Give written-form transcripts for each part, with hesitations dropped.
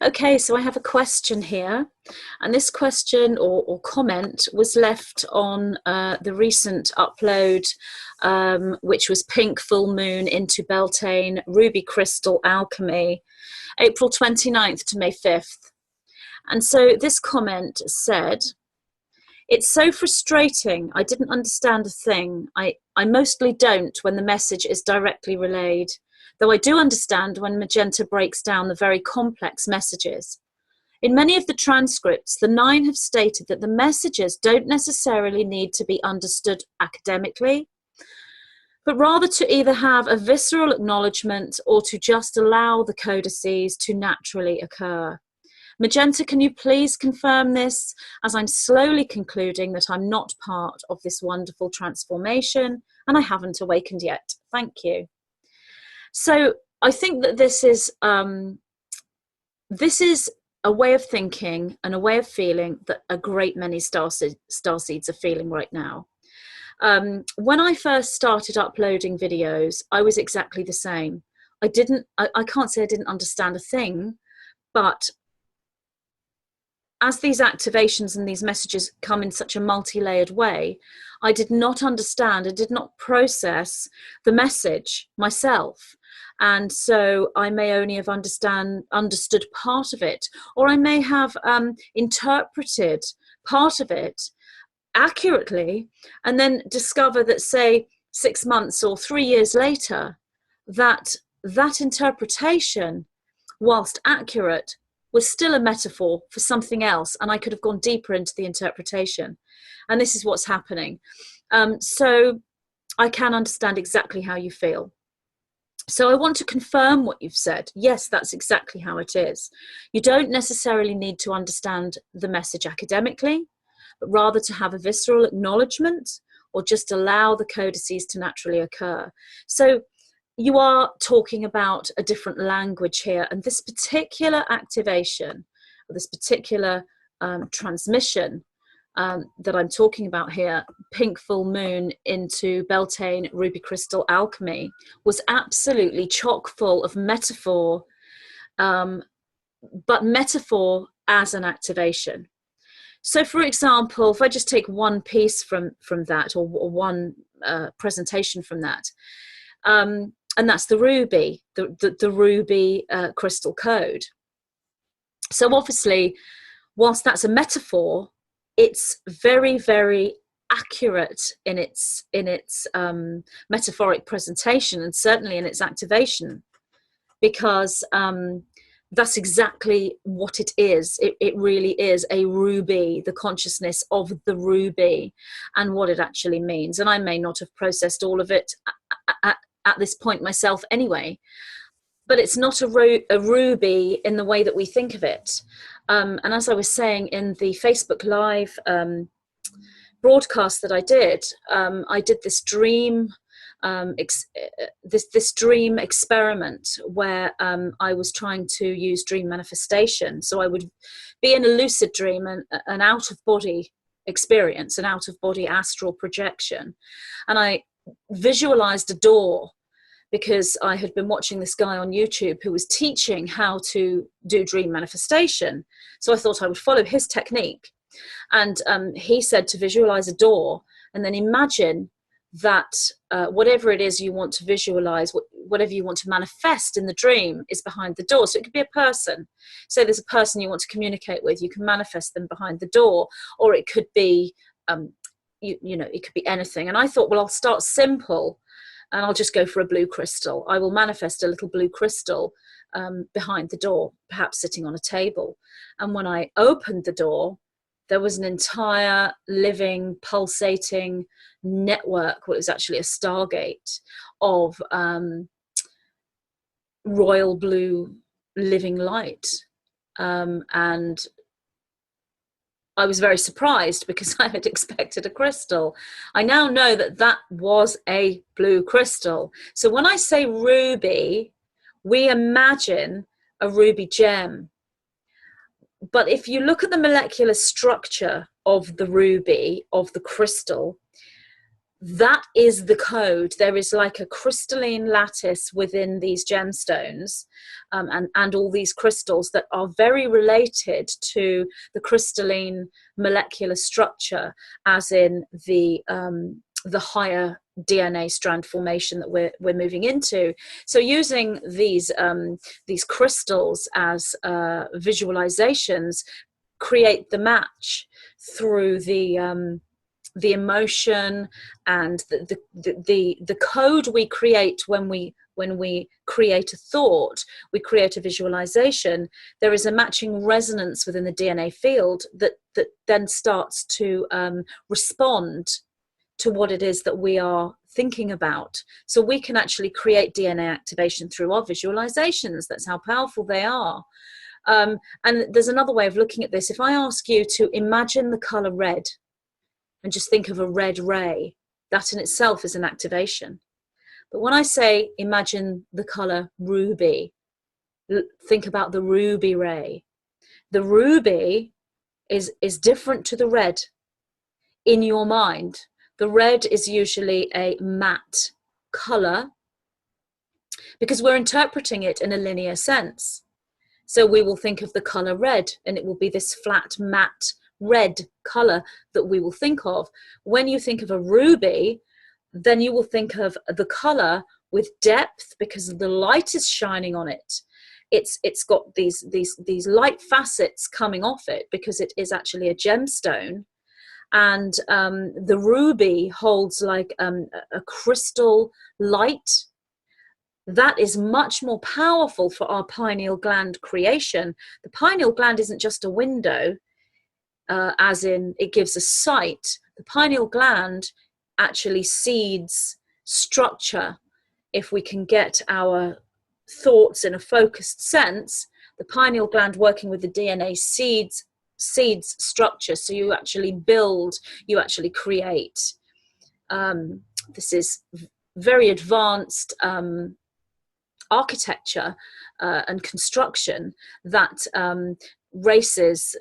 Okay, so I have a question here, and this question or comment was left on the recent upload, which was Pink Full Moon into Beltane Ruby Crystal Alchemy, April 29th to May 5th. And so this comment said, "It's so frustrating. I didn't understand a thing. I mostly don't when the message is directly relayed, though I do understand when Magenta breaks down the very complex messages. In many of the transcripts, the nine have stated that the messages don't necessarily need to be understood academically, but rather to either have a visceral acknowledgement or to just allow the codices to naturally occur. Magenta, can you please confirm this, as I'm slowly concluding that I'm not part of this wonderful transformation and I haven't awakened yet. Thank you." So I think that this is a way of thinking and a way of feeling that a great many starseeds are feeling right now. When I first started uploading videos, I was exactly the same. I can't say I didn't understand a thing, but as these activations and these messages come in such a multi-layered way, I did not understand, I did not process the message myself. And so I may only have understood part of it, or I may have interpreted part of it accurately, and then discover that, say, 6 months or 3 years later, that interpretation, whilst accurate, was still a metaphor for something else, and I could have gone deeper into the interpretation. And this is what's happening. So I can understand exactly how you feel. So I want to confirm what you've said. Yes, that's exactly how it is. You don't necessarily need to understand the message academically, but rather to have a visceral acknowledgement or just allow the codices to naturally occur. So you are talking about a different language here, and this particular activation, or this particular transmission that I'm talking about here, Pink Full Moon into Beltane Ruby Crystal Alchemy, was absolutely chock full of metaphor, but metaphor as an activation. So, for example, if I just take one piece from that, or one presentation from that, and that's the ruby, the ruby crystal code. So obviously, whilst that's a metaphor, it's very, very accurate in its metaphoric presentation, and certainly in its activation, because that's exactly what it is. It really is a ruby, the consciousness of the ruby and what it actually means. And I may not have processed all of it at this point myself anyway, but it's not a ruby in the way that we think of it. And as I was saying in the Facebook Live broadcast that I did this dream this dream experiment where I was trying to use dream manifestation. So I would be in a lucid dream, and an out-of-body experience, an out-of-body astral projection, and I visualized a door, because I had been watching this guy on YouTube who was teaching how to do dream manifestation. So I thought I would follow his technique. And he said to visualize a door and then imagine that whatever it is you want to visualize, whatever you want to manifest in the dream, is behind the door. So it could be a person. So there's a person you want to communicate with, you can manifest them behind the door, or it could be, it could be anything. And I thought, well, I'll start simple, and I'll just go for a blue crystal. I will manifest a little blue crystal behind the door, perhaps sitting on a table. And when I opened the door, there was an entire living, pulsating network, what was actually a stargate, of royal blue living light. And I was very surprised, because I had expected a crystal. I now know that that was a blue crystal. So when I say ruby, we imagine a ruby gem. But if you look at the molecular structure of the ruby, of the crystal, that is the code. There is like a crystalline lattice within these gemstones, and all these crystals that are very related to the crystalline molecular structure, as in the higher DNA strand formation that we're moving into. So using these crystals as visualizations create the match through the emotion and the code we create when we create a thought, we create a visualization. There is a matching resonance within the DNA field that then starts to respond to what it is that we are thinking about. So we can actually create DNA activation through our visualizations. That's how powerful they are. And there's another way of looking at this. If I ask you to imagine the color red and just think of a red ray, that in itself is an activation. But when I say imagine the color ruby, think about the ruby ray. The ruby is different to the red in your mind. The red is usually a matte color because we're interpreting it in a linear sense. So we will think of the color red, and it will be this flat, matte red color that we will think of. When you think of a ruby, then you will think of the color with depth because the light is shining on it. It's got these light facets coming off it because it is actually a gemstone. And the ruby holds like a crystal light that is much more powerful for our pineal gland creation. The pineal gland isn't just a window, as in it gives us sight. The pineal gland actually seeds structure. If we can get our thoughts in a focused sense, the pineal gland working with the DNA seeds structure. So you actually build, you actually create. This is very advanced architecture and construction that races,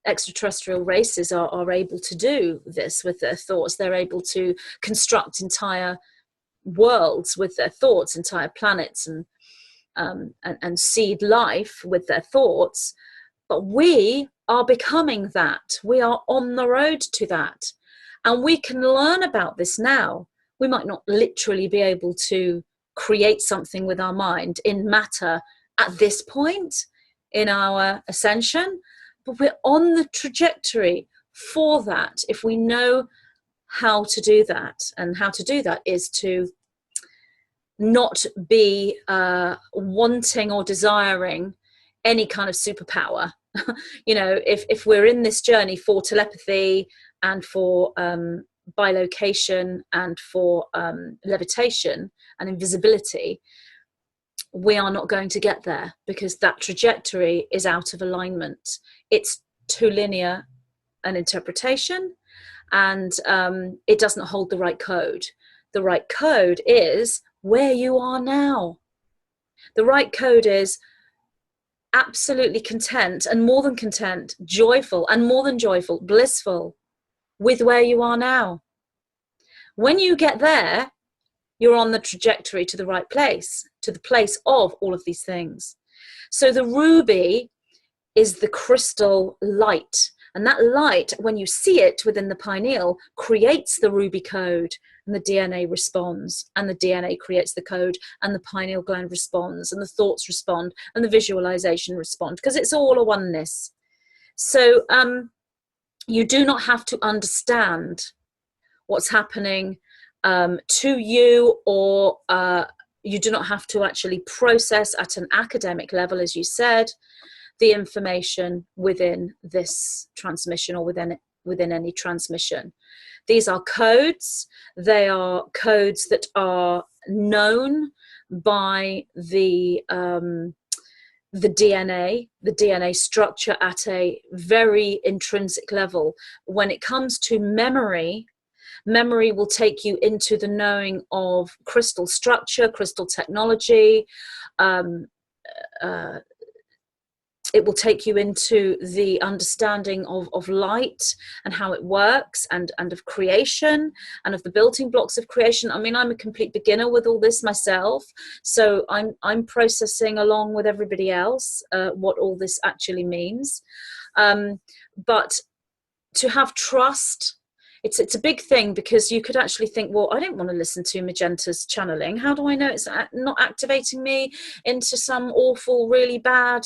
extraterrestrial races are able to do this with their thoughts. They're able to construct entire worlds with their thoughts, entire planets, and seed life with their thoughts. But we are becoming that. We are on the road to that. And we can learn about this now. We might not literally be able to create something with our mind in matter at this point in our ascension, but we're on the trajectory for that if we know how to do that. And how to do that is to not be wanting or desiring any kind of superpower. You know, if we're in this journey for telepathy and for bilocation and for levitation and invisibility, we are not going to get there because that trajectory is out of alignment. It's too linear an interpretation, and it doesn't hold the right code. The right code is where you are now. The right code is absolutely content, and more than content, joyful, and more than joyful, blissful with where you are now. When you get there, you're on the trajectory to the right place, to the place of all of these things. So the ruby is the crystal light. And that light, when you see it within the pineal, creates the ruby code, and the DNA responds, and the DNA creates the code, and the pineal gland responds, and the thoughts respond, and the visualization respond, because it's all a oneness. So you do not have to understand what's happening to you, or you do not have to actually process at an academic level, as you said, the information within this transmission or within any transmission. These are codes. They are codes that are known by the DNA structure at a very intrinsic level. When it comes to memory, memory will take you into the knowing of crystal structure, crystal technology, it will take you into the understanding of light and how it works, and of creation and of the building blocks of creation. I mean, I'm a complete beginner with all this myself, so I'm processing along with everybody else what all this actually means. But to have trust, it's a big thing, because you could actually think, well, I don't want to listen to Magenta's channeling. How do I know it's not activating me into some awful, really bad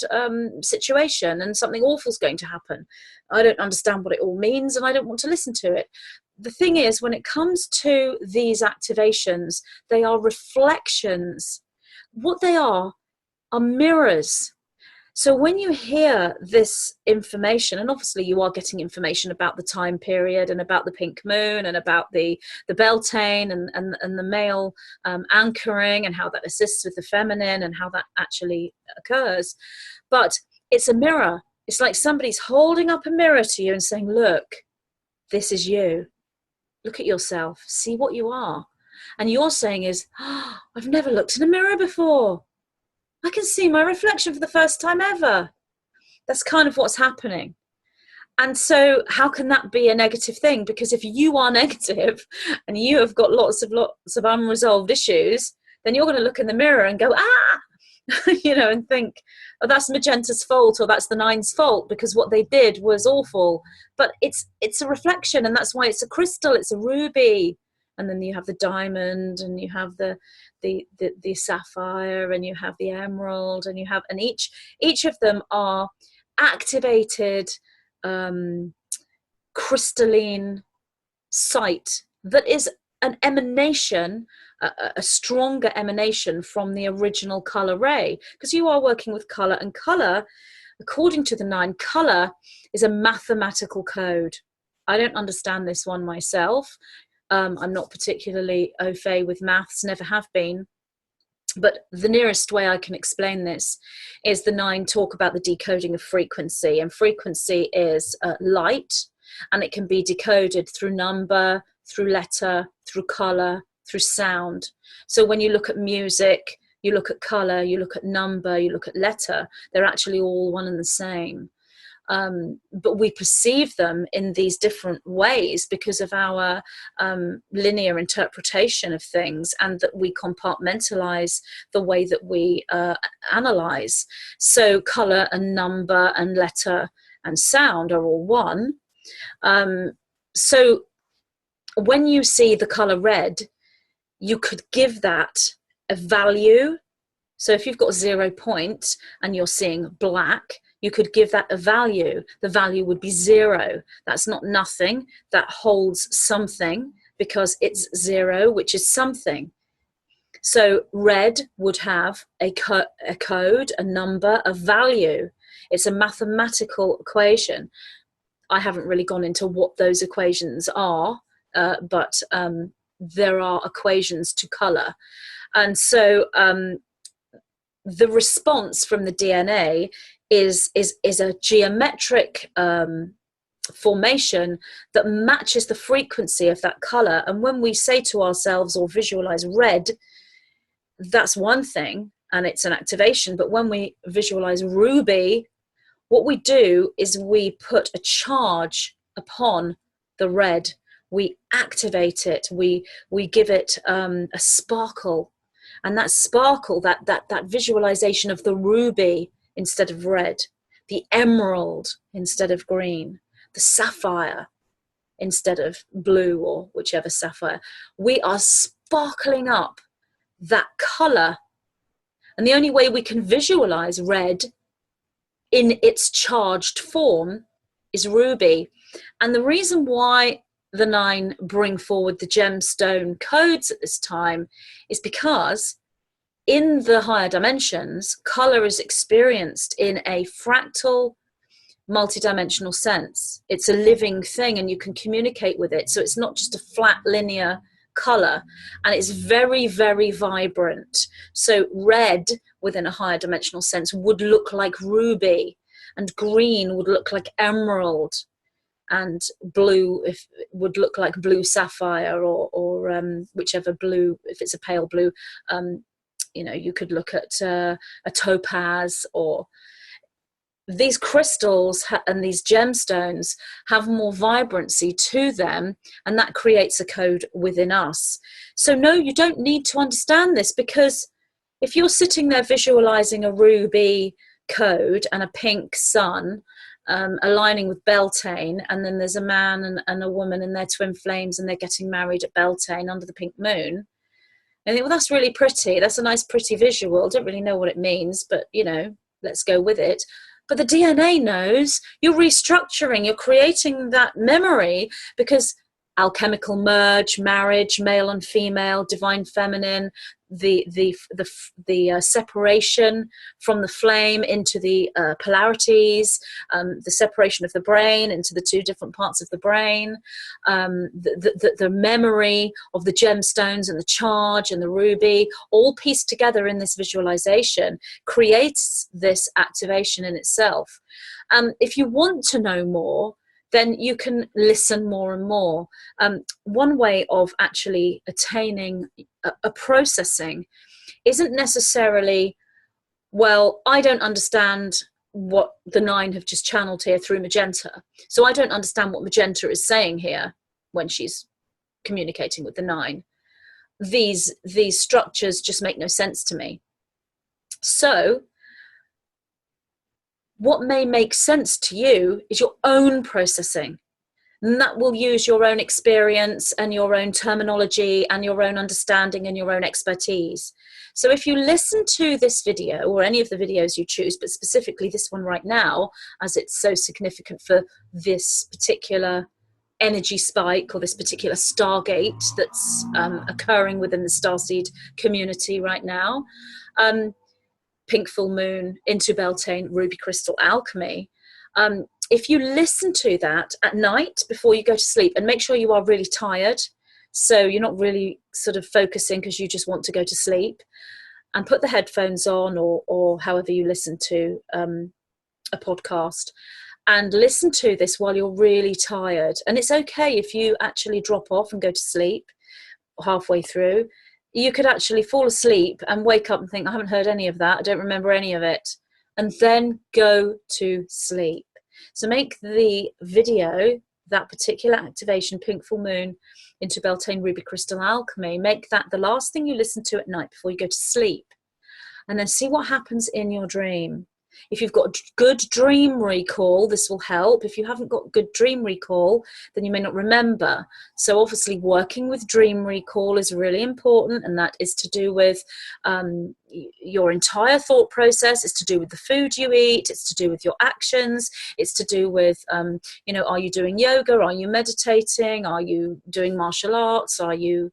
situation, and something awful's going to happen? I don't understand what it all means, and I don't want to listen to it. The thing is, when it comes to these activations, they are reflections. What they are mirrors. So when you hear this information, and obviously you are getting information about the time period, and about the pink moon, and about the Beltane, and the male anchoring, and how that assists with the feminine, and how that actually occurs. But it's a mirror. It's like somebody's holding up a mirror to you and saying, look, this is you. Look at yourself. See what you are. And you're saying is, oh, I've never looked in a mirror before. I can see my reflection for the first time ever. That's kind of what's happening. And so how can that be a negative thing? Because if you are negative and you have got lots of unresolved issues, then you're going to look in the mirror and go, you know, and think, oh, that's Magenta's fault, or that's the Nine's fault, because what they did was awful. But it's a reflection, and that's why it's a crystal, it's a ruby. And then you have the diamond, and you have the sapphire, and you have the emerald, and each of them are activated crystalline sight that is an emanation, a stronger emanation from the original color ray, because you are working with color, and color, according to the Nine, color is a mathematical code. I don't understand this one myself. I'm not particularly au fait with maths, never have been. But the nearest way I can explain this is the Nine talk about the decoding of frequency. And frequency is light, and it can be decoded through number, through letter, through color, through sound. So when you look at music, you look at color, you look at number, you look at letter, they're actually all one and the same. But we perceive them in these different ways because of our linear interpretation of things, and that we compartmentalize the way that we analyze. So color and number and letter and sound are all one. So when you see the color red, you could give that a value. So if you've got 0 point and you're seeing black, you could give that a value. The value would be 0. That's not nothing. That holds something, because it's 0, which is something. So red would have a code, a number, a value. It's a mathematical equation. I haven't really gone into what those equations are, but there are equations to color. And so the response from the DNA is a geometric formation that matches the frequency of that color. And when we say to ourselves or visualize red, that's one thing, and it's an activation. But when we visualize ruby, what we do is we put a charge upon the red. We activate it. We give it a sparkle. And that sparkle, that visualization of the ruby instead of red, the emerald instead of green, the sapphire instead of blue, or whichever sapphire, we are sparkling up that color. And the only way we can visualize red in its charged form is ruby. And the reason why the Nine bring forward the gemstone codes at this time is because in the higher dimensions, color is experienced in a fractal, multidimensional sense. It's a living thing, and you can communicate with it. So it's not just a flat linear color, and it's very, very vibrant. So red within a higher dimensional sense would look like ruby, and green would look like emerald, and blue would look like blue sapphire, or whichever blue, if it's a pale blue, you know, you could look at a topaz, or these crystals and these gemstones have more vibrancy to them, and that creates a code within us. So no, you don't need to understand this, because if you're sitting there visualizing a ruby code and a pink sun aligning with Beltane, and then there's a man and a woman and they're twin flames and they're getting married at Beltane under the pink moon, I think, well, that's really pretty. That's a nice, pretty visual. I don't really know what it means, but, you know, let's go with it. But the DNA knows. You're restructuring, you're creating that memory, because alchemical merge, marriage, male and female, divine feminine, the separation from the flame into the polarities, the separation of the brain into the two different parts of the brain, the memory of the gemstones and the charge and the ruby, all pieced together in this visualization, creates this activation in itself. If you want to know more, then you can listen more and more. One way of actually attaining a processing isn't necessarily, well, I don't understand what the 9 have just channeled here through Magenta, so I don't understand what Magenta is saying here when she's communicating with the 9. These structures just make no sense to me. So what may make sense to you is your own processing. And that will use your own experience and your own terminology and your own understanding and your own expertise. So if you listen to this video, or any of the videos you choose, but specifically this one right now, as it's so significant for this particular energy spike or this particular stargate that's occurring within the starseed community right now, pink full moon into Beltane, ruby crystal alchemy. If you listen to that at night before you go to sleep, and make sure you are really tired, so you're not really sort of focusing because you just want to go to sleep, and put the headphones on, or however you listen to a podcast, and listen to this while you're really tired. And it's okay if you actually drop off and go to sleep halfway through. You could actually fall asleep and wake up and think, I haven't heard any of that, I don't remember any of it, and then go to sleep. So make the video, that particular activation, pink full moon into Beltane ruby crystal alchemy, make that the last thing you listen to at night before you go to sleep, and then see what happens in your dream. If you've got good dream recall, this will help. If you haven't got good dream recall, then you may not remember. So obviously working with dream recall is really important, and that is to do with your entire thought process. It's to do with the food you eat, it's to do with your actions, it's to do with you know, are you doing yoga, are you meditating, are you doing martial arts, are you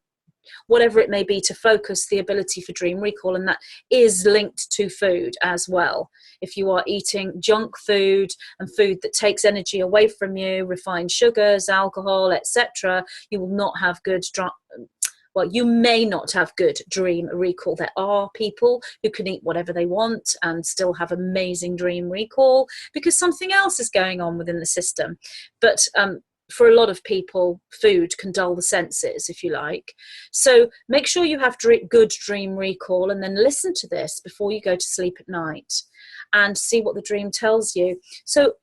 whatever it may be, to focus the ability for dream recall. And that is linked to food as well. If you are eating junk food and food that takes energy away from you, refined sugars, alcohol, etc., you will not have good you may not have good dream recall. There are people who can eat whatever they want and still have amazing dream recall because something else is going on within the system. But for a lot of people, food can dull the senses, if you like. So make sure you have good dream recall, and then listen to this before you go to sleep at night and see what the dream tells you. So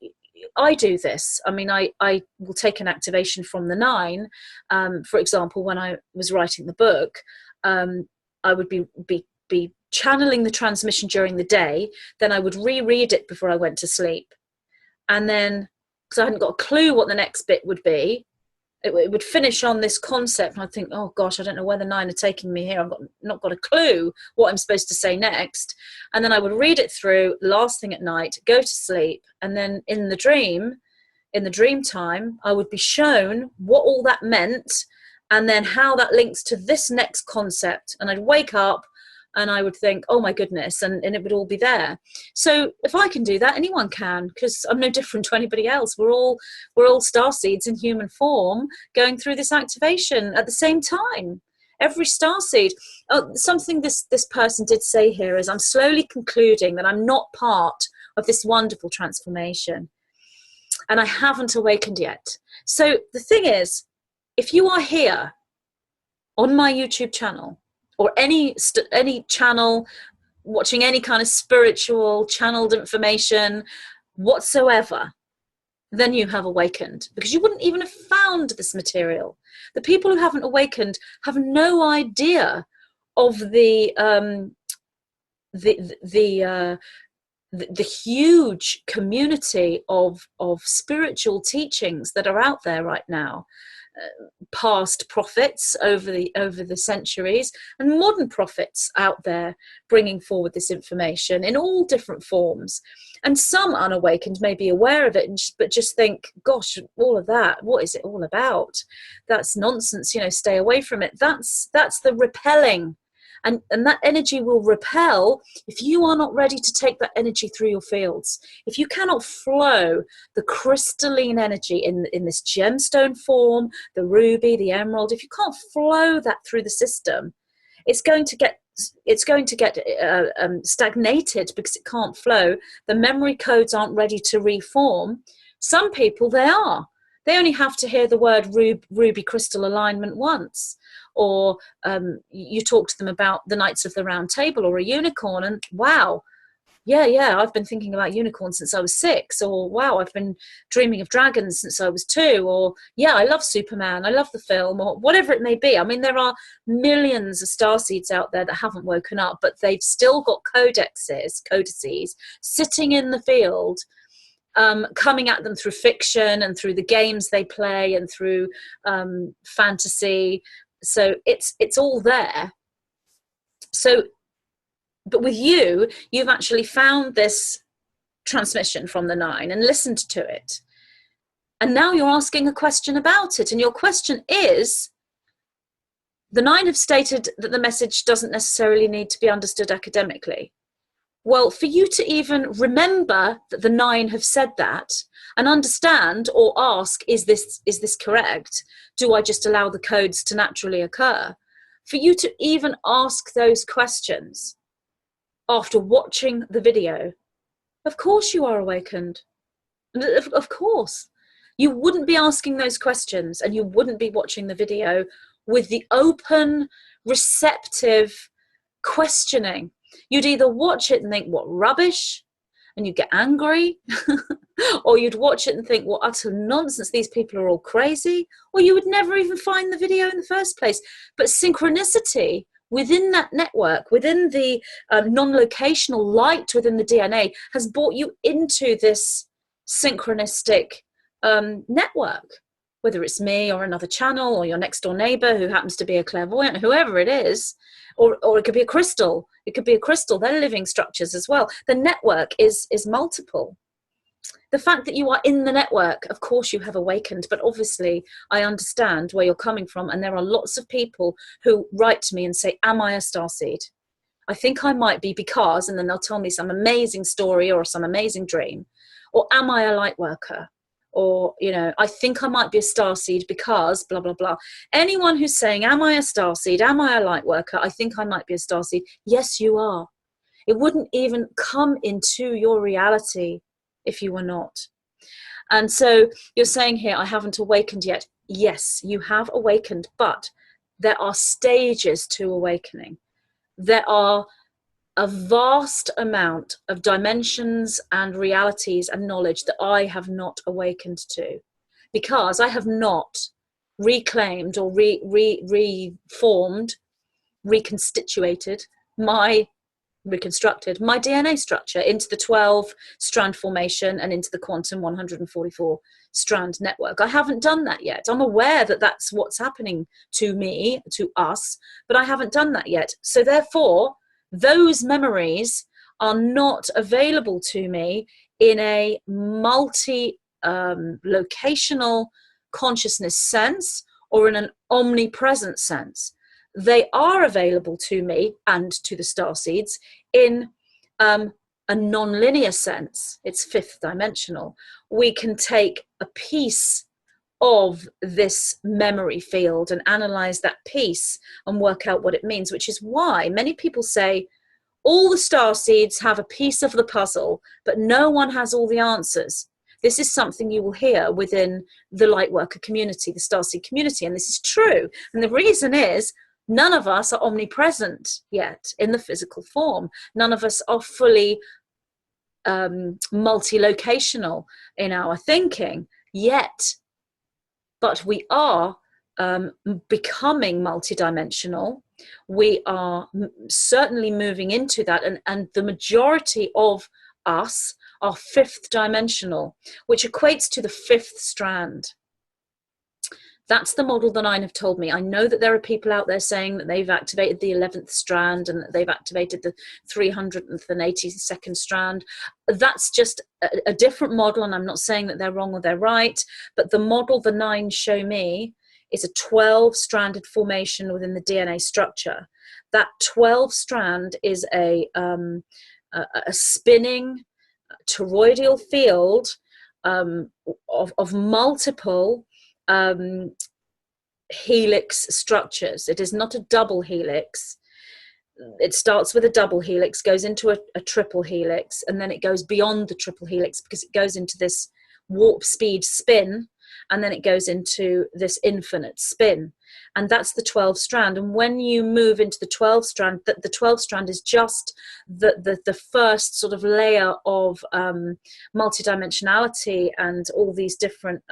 I do this. I mean, I will take an activation from the 9. For example, when I was writing the book, I would be channeling the transmission during the day. Then I would reread it before I went to sleep. And then, because I hadn't got a clue what the next bit would be, it would finish on this concept, and I'd think, oh gosh, I don't know where the 9 are taking me here. I've not got a clue what I'm supposed to say next. And then I would read it through last thing at night, go to sleep, and then in the dream time, I would be shown what all that meant, and then how that links to this next concept. And I'd wake up and I would think, oh my goodness, and it would all be there. So if I can do that, anyone can, because I'm no different to anybody else. We're all starseeds in human form going through this activation at the same time. Every starseed. Something this person did say here is, I'm slowly concluding that I'm not part of this wonderful transformation, and I haven't awakened yet. So the thing is, if you are here on my YouTube channel, or any channel, watching any kind of spiritual channeled information, whatsoever, then you have awakened, because you wouldn't even have found this material. The people who haven't awakened have no idea of the huge community of spiritual teachings that are out there right now, past prophets over the centuries, and modern prophets out there bringing forward this information in all different forms. And some unawakened may be aware of it, but just think, gosh, all of that, what is it all about? That's nonsense, stay away from it. That's the repelling. And that energy will repel if you are not ready to take that energy through your fields. If you cannot flow the crystalline energy in this gemstone form, the ruby, the emerald, if you can't flow that through the system, it's going to get stagnated because it can't flow. The memory codes aren't ready to reform. Some people, they are. They only have to hear the word ruby crystal alignment once. Or you talk to them about the Knights of the Round Table or a unicorn, and wow, yeah, I've been thinking about unicorns since I was 6, or wow, I've been dreaming of dragons since I was 2, or yeah, I love Superman, I love the film, or whatever it may be. I mean, there are millions of starseeds out there that haven't woken up, but they've still got codices sitting in the field, coming at them through fiction and through the games they play and through fantasy. So it's all there. So, but with you've actually found this transmission from the 9 and listened to it. And now you're asking a question about it. And your question is, the 9 have stated that the message doesn't necessarily need to be understood academically. Well, for you to even remember that the 9 have said that and understand or ask, is this correct? Do I just allow the codes to naturally occur? For you to even ask those questions after watching the video, of course you are awakened. Of course. You wouldn't be asking those questions and you wouldn't be watching the video with the open, receptive questioning. You'd either watch it and think, what rubbish, and you'd get angry, or you'd watch it and think, what utter nonsense, these people are all crazy, or you would never even find the video in the first place. But synchronicity within that network, within the non-locational light within the DNA, has brought you into this synchronistic network. Whether it's me or another channel or your next door neighbor who happens to be a clairvoyant, whoever it is, or it could be a crystal. It could be a crystal. They're living structures as well. The network is multiple. The fact that you are in the network, of course you have awakened, but obviously I understand where you're coming from, and there are lots of people who write to me and say, am I a starseed? I think I might be because, and then they'll tell me some amazing story or some amazing dream. Or am I a light worker? Or, I think I might be a starseed because blah, blah, blah. Anyone who's saying, am I a starseed? Am I a light worker? I think I might be a starseed. Yes, you are. It wouldn't even come into your reality if you were not. And so you're saying here, I haven't awakened yet. Yes, you have awakened, but there are stages to awakening. There are a vast amount of dimensions and realities and knowledge that I have not awakened to, because I have not reclaimed or reformed, reconstructed my DNA structure into the 12 strand formation and into the quantum 144 strand network. I haven't done that yet. I'm aware that that's what's happening to me, to us, but I haven't done that yet. So therefore, those memories are not available to me in a multi-locational consciousness sense or in an omnipresent sense. They are available to me and to the starseeds in a non-linear sense. It's 5th dimensional. We can take a piece of this memory field and analyze that piece and work out what it means, which is why many people say all the starseeds have a piece of the puzzle, but no one has all the answers. This is something you will hear within the lightworker community, the starseed community, and this is true. And the reason is none of us are omnipresent yet in the physical form. None of us are fully multi-locational in our thinking yet, but we are becoming multidimensional. We are certainly moving into that, and the majority of us are fifth dimensional, which equates to the fifth strand. That's the model the Nine have told me. I know that there are people out there saying that they've activated the 11th strand and that they've activated the 382nd strand. That's just a different model, and I'm not saying that they're wrong or they're right, but the model the Nine show me is a 12-stranded formation within the DNA structure. That 12 strand is a spinning toroidal field of multiple helix structures. It is not a double helix. It starts with a double helix, goes into a triple helix, and then it goes beyond the triple helix because it goes into this warp speed spin, and then it goes into this infinite spin. And that's the 12 strand. And when you move into the 12 strand, the 12 strand is just the first sort of layer of multidimensionality and all these different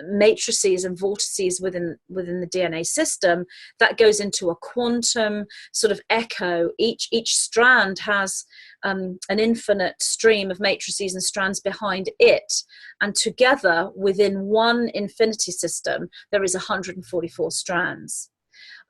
matrices and vortices within the DNA system that goes into a quantum sort of echo. Each strand has an infinite stream of matrices and strands behind it, and together within one infinity system there is 144 strands.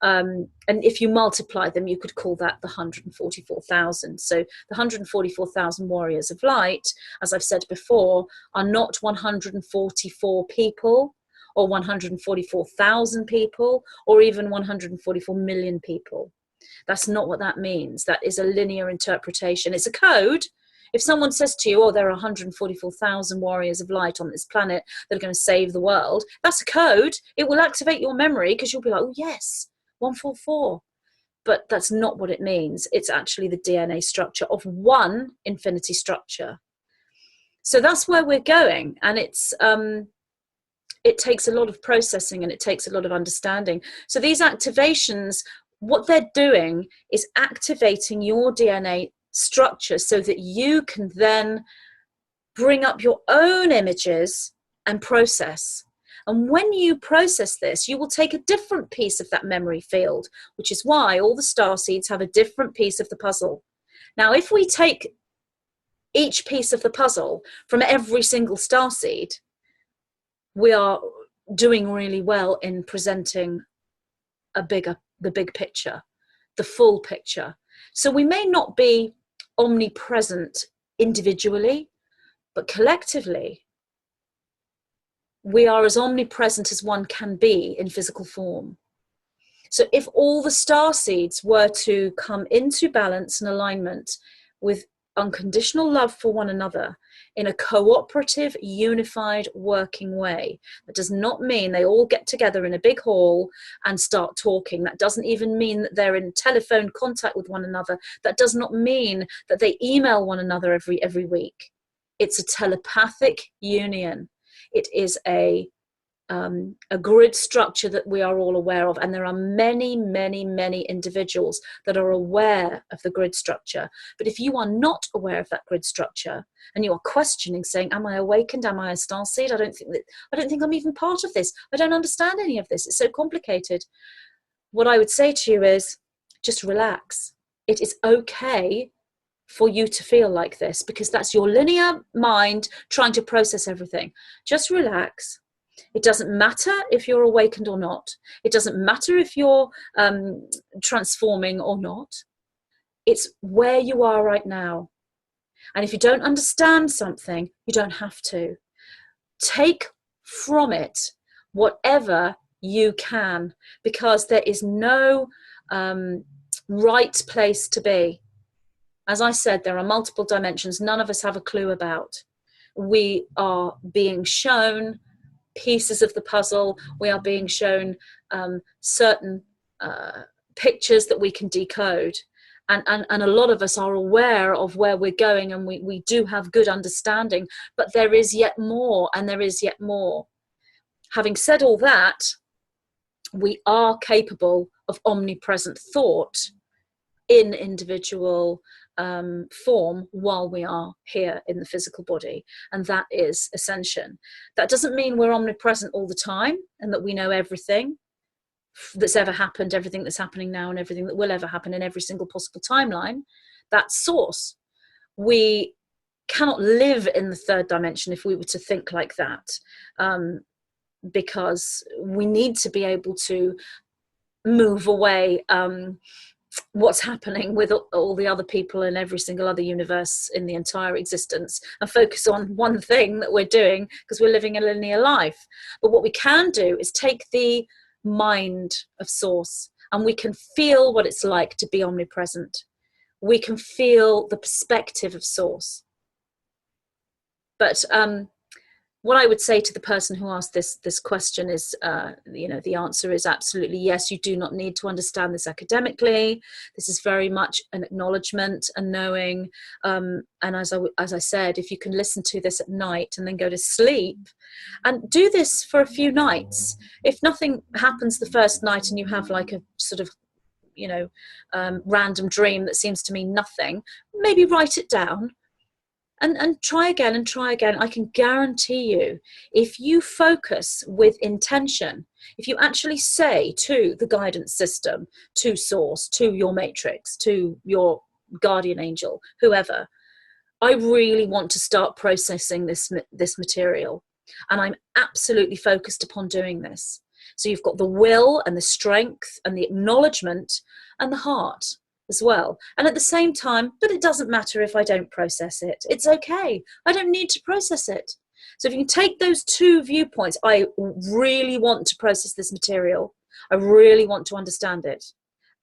And if you multiply them, you could call that the 144,000. So the 144,000 warriors of light, as I've said before, are not 144 people or 144,000 people or even 144 million people. That's not what that means. That is a linear interpretation. It's a code. If someone says to you, oh, there are 144,000 warriors of light on this planet that are going to save the world, that's a code. It will activate your memory because you'll be like, oh, yes, 144. But that's not what it means. It's actually the DNA structure of one infinity structure. So that's where we're going. And it takes a lot of processing and it takes a lot of understanding. So these activations, what they're doing is activating your DNA structure so that you can then bring up your own images and process. And when you process this, you will take a different piece of that memory field, which is why all the star seeds have a different piece of the puzzle. Now, if we take each piece of the puzzle from every single star seed, we are doing really well in presenting the big picture, the full picture. So we may not be omnipresent individually, but collectively, we are as omnipresent as one can be in physical form. So if all the star seeds were to come into balance and alignment with unconditional love for one another in a cooperative, unified, working way. That does not mean they all get together in a big hall and start talking. That doesn't even mean that they're in telephone contact with one another. That does not mean that they email one another every week. It's a telepathic union. It is a grid structure that we are all aware of, and there are many, many, many individuals that are aware of the grid structure. But if you are not aware of that grid structure and you are questioning, saying, am I awakened, am I a starseed, I don't think I'm even part of this, I don't understand any of this, it's so complicated, what I would say to you is just relax. It is okay for you to feel like this, because that's your linear mind trying to process everything. Just relax. It doesn't matter if you're awakened or not. It doesn't matter if you're transforming or not. It's where you are right now. And if you don't understand something, you don't have to. Take from it whatever you can, because there is no right place to be. As I said, there are multiple dimensions none of us have a clue about. We are being shown pieces of the puzzle. We are being shown certain pictures that we can decode. And a lot of us are aware of where we're going, and we do have good understanding, but there is yet more, and there is yet more. Having said all that, we are capable of omnipresent thought in individual form while we are here in the physical body, and that is ascension. That doesn't mean we're omnipresent all the time and that we know everything that's ever happened, everything that's happening now, and everything that will ever happen in every single possible timeline. That's source. We cannot live in the third dimension if we were to think like that, because we need to be able to move away what's happening with all the other people in every single other universe in the entire existence and focus on one thing that we're doing, because we're living a linear life. But what we can do is take the mind of source, and we can feel what it's like to be omnipresent. We can feel the perspective of source. But what I would say to the person who asked this question is, the answer is absolutely yes. You do not need to understand this academically. This is very much an acknowledgement and knowing. And as I said, if you can listen to this at night and then go to sleep, and do this for a few nights. If nothing happens the first night and you have like a sort of random dream that seems to mean nothing, maybe write it down. And try again and try again. I can guarantee you, if you focus with intention, if you actually say to the guidance system, to source, to your matrix, to your guardian angel, whoever, I really want to start processing this material. And I'm absolutely focused upon doing this. So you've got the will and the strength and the acknowledgement and the heart as well. And at the same time, but it doesn't matter if I don't process it. It's okay. I don't need to process it. So if you can take those two viewpoints, I really want to process this material. I really want to understand it.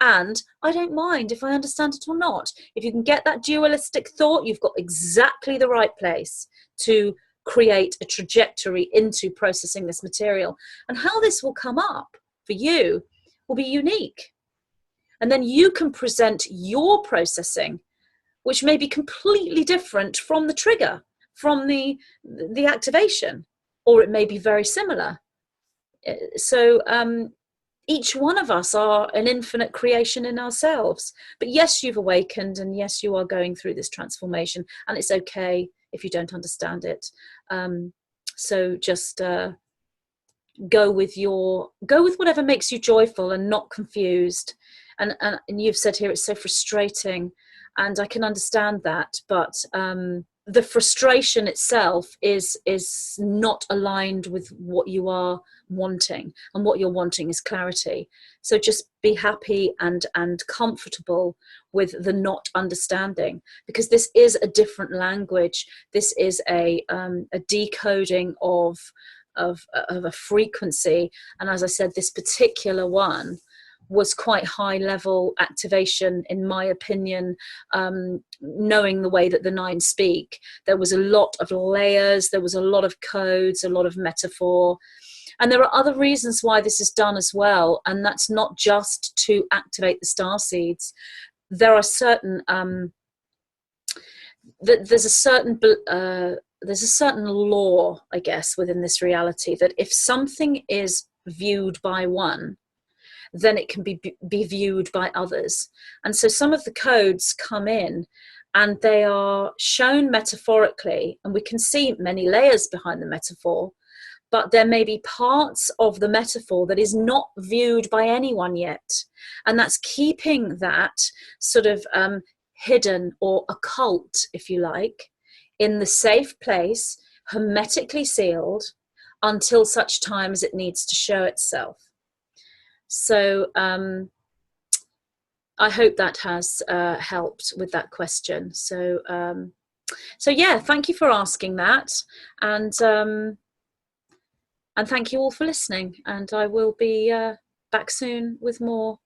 And I don't mind if I understand it or not. If you can get that dualistic thought, you've got exactly the right place to create a trajectory into processing this material. And how this will come up for you will be unique. And then you can present your processing, which may be completely different from the trigger, from the activation, or it may be very similar. So each one of us are an infinite creation in ourselves. But yes, you've awakened, and yes, you are going through this transformation, and it's okay if you don't understand it. So just go with whatever makes you joyful and not confused. And you've said here it's so frustrating, and I can understand that, but the frustration itself is not aligned with what you are wanting, and what you're wanting is clarity. So just be happy and comfortable with the not understanding, because this is a different language. This is a decoding of a frequency, and as I said, this particular one was quite high level activation, in my opinion. Knowing the way that the nine speak, there was a lot of layers, there was a lot of codes, a lot of metaphor. And there are other reasons why this is done as well, and that's not just to activate the star seeds. There are certain there's a certain law, I guess, within this reality, that if something is viewed by one, then it can be viewed by others. And so some of the codes come in and they are shown metaphorically, and we can see many layers behind the metaphor, but there may be parts of the metaphor that is not viewed by anyone yet. And that's keeping that sort of hidden or occult, if you like, in the safe place, hermetically sealed, until such time as it needs to show itself. So I hope that has helped with that question. So yeah, thank you for asking that, and thank you all for listening. And I will be back soon with more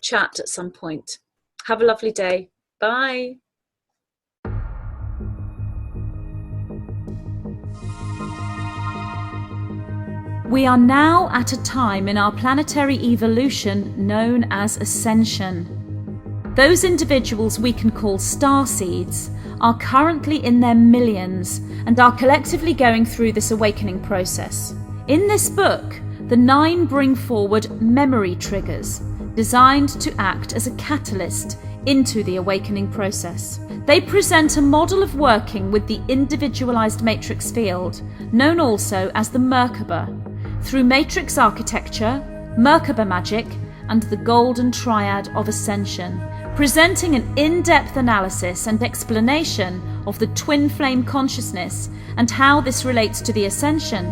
chat at some point. Have a lovely day. Bye. We are now at a time in our planetary evolution known as ascension. Those individuals we can call star seeds are currently in their millions and are collectively going through this awakening process. In this book, the 9 bring forward memory triggers, designed to act as a catalyst into the awakening process. They present a model of working with the individualized matrix field, known also as the Merkaba, through matrix architecture, Merkaba magic, and the golden triad of ascension, presenting an in-depth analysis and explanation of the twin flame consciousness and how this relates to the ascension,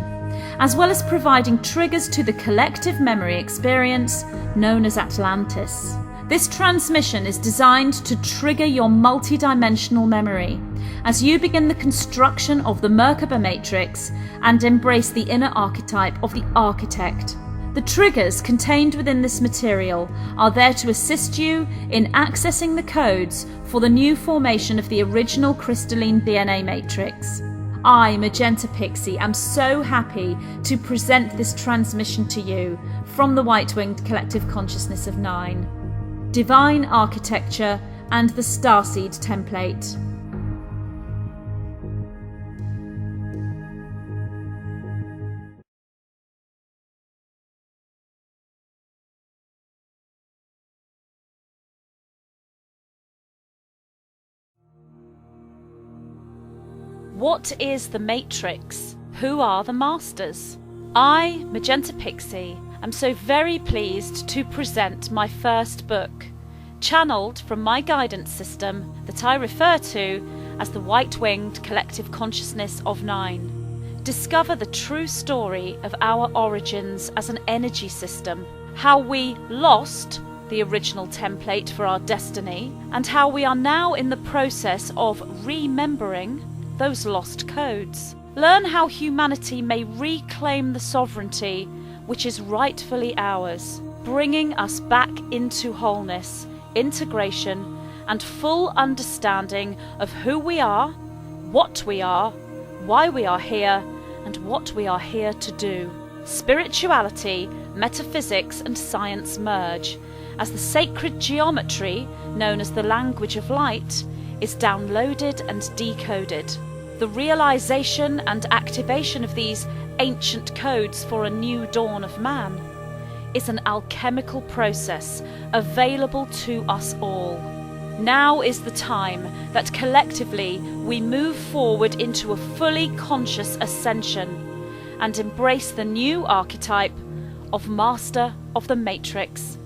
as well as providing triggers to the collective memory experience known as Atlantis. This transmission is designed to trigger your multidimensional memory as you begin the construction of the Merkaba matrix and embrace the inner archetype of the architect. The triggers contained within this material are there to assist you in accessing the codes for the new formation of the original crystalline DNA matrix. I, Magenta Pixie, am so happy to present this transmission to you from the White-Winged Collective Consciousness of 9, Divine Architecture and the Starseed Template. What is the Matrix? Who are the Masters? I, Magenta Pixie, am so very pleased to present my first book, channeled from my guidance system that I refer to as the White-Winged Collective Consciousness of 9. Discover the true story of our origins as an energy system, how we lost the original template for our destiny, and how we are now in the process of remembering those lost codes. Learn how humanity may reclaim the sovereignty which is rightfully ours, bringing us back into wholeness, integration, and full understanding of who we are, why we are here, and what we are here to do. Spirituality, metaphysics, and science merge as the sacred geometry, known as the language of light, is downloaded and decoded. The realization and activation of these ancient codes for a new dawn of man is an alchemical process available to us all. Now is the time that collectively we move forward into a fully conscious ascension and embrace the new archetype of Master of the Matrix.